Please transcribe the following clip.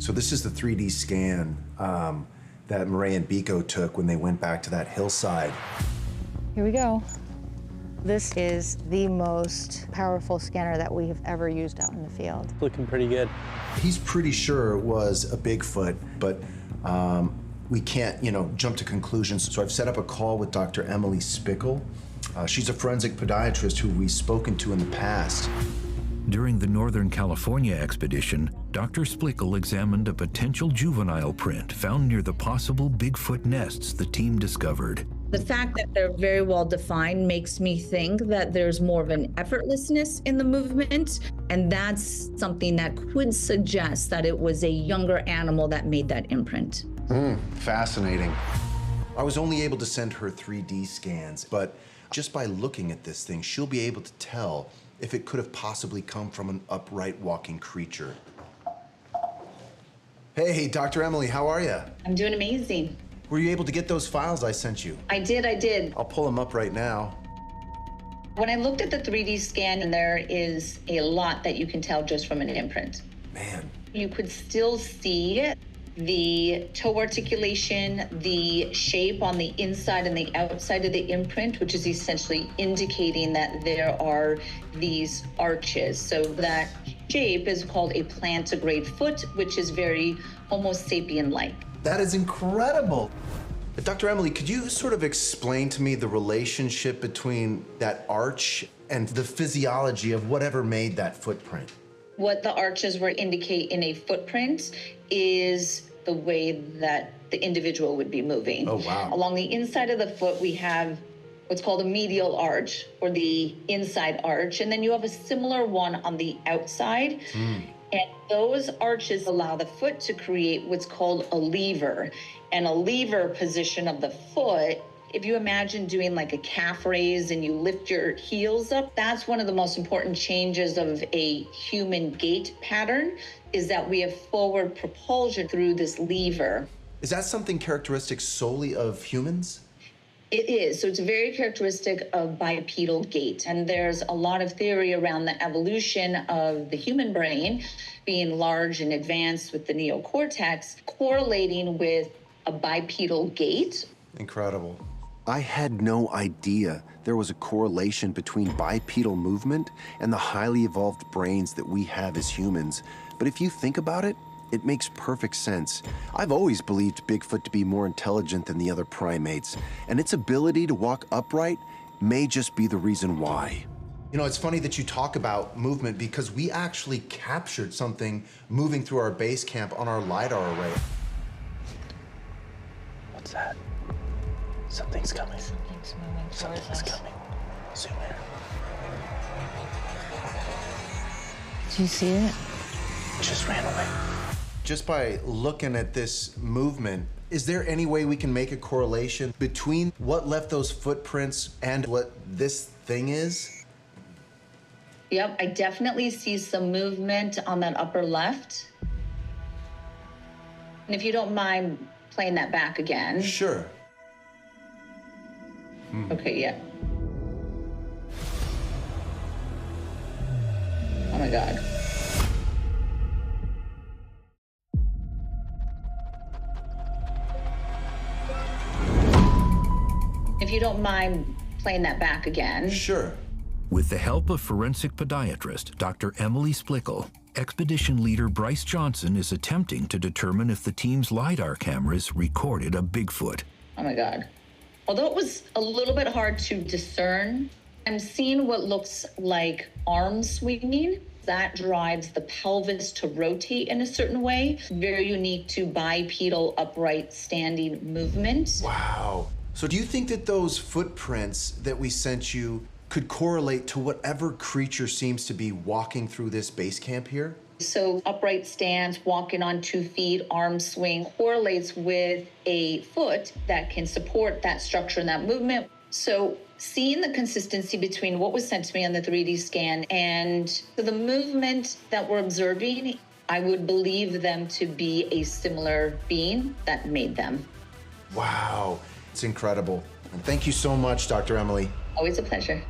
So this is the 3D scan that Murray and Biko took when they went back to that hillside. Here we go. This is the most powerful scanner that we have ever used out in the field. Looking pretty good. He's pretty sure it was a Bigfoot, but we can't, jump to conclusions. So I've set up a call with Dr. Emily Splichal. She's a forensic podiatrist who we've spoken to in the past. During the Northern California expedition, Dr. Splichal examined a potential juvenile print found near the possible Bigfoot nests the team discovered. The fact that they're very well defined makes me think that there's more of an effortlessness in the movement, and that's something that could suggest that it was a younger animal that made that imprint. Fascinating. I was only able to send her 3D scans, but just by looking at this thing, she'll be able to tell if it could have possibly come from an upright walking creature. Hey, Dr. Emily, how are you? I'm doing amazing. Were you able to get those files I sent you? I did. I'll pull them up right now. When I looked at the 3D scan, there is a lot that you can tell just from an imprint. Man. You could still see the toe articulation, the shape on the inside and the outside of the imprint, which is essentially indicating that there are these arches. So that shape is called a plantigrade foot, which is very Homo sapien-like. That is incredible. Dr. Emily, could you sort of explain to me the relationship between that arch and the physiology of whatever made that footprint? What the arches would indicate in a footprint is the way that the individual would be moving. Oh, wow. Along the inside of the foot, we have what's called a medial arch, or the inside arch, and then you have a similar one on the outside. And those arches allow the foot to create what's called a lever. And a lever position of the foot, if you imagine doing like a calf raise and you lift your heels up, that's one of the most important changes of a human gait pattern, is that we have forward propulsion through this lever. Is that something characteristic solely of humans? It is. So it's very characteristic of bipedal gait. And there's a lot of theory around the evolution of the human brain being large and advanced with the neocortex, correlating with a bipedal gait. Incredible. I had no idea there was a correlation between bipedal movement and the highly evolved brains that we have as humans. But if you think about it, it makes perfect sense. I've always believed Bigfoot to be more intelligent than the other primates, and its ability to walk upright may just be the reason why. It's funny that you talk about movement because we actually captured something moving through our base camp on our lidar array. What's that? Something's coming. Something's moving towards Something's us. coming. Zoom in. Do you see it? It just ran away. Just by looking at this movement, is there any way we can make a correlation between what left those footprints and what this thing is? Yep, I definitely see some movement on that upper left. And if you don't mind playing that back again. Sure. Okay, yeah. Oh my God. If you don't mind playing that back again. Sure. With the help of forensic podiatrist Dr. Emily Splichal, expedition leader Bryce Johnson is attempting to determine if the team's lidar cameras recorded a Bigfoot. Oh my God. Although it was a little bit hard to discern, I'm seeing what looks like arm swinging. That drives the pelvis to rotate in a certain way. Very unique to bipedal upright standing movement. Wow. So do you think that those footprints that we sent you could correlate to whatever creature seems to be walking through this base camp here? So upright stance, walking on 2 feet, arm swing correlates with a foot that can support that structure and that movement. So seeing the consistency between what was sent to me on the 3D scan and the movement that we're observing, I would believe them to be a similar being that made them. Wow, it's incredible. And thank you so much, Dr. Emily. Always a pleasure.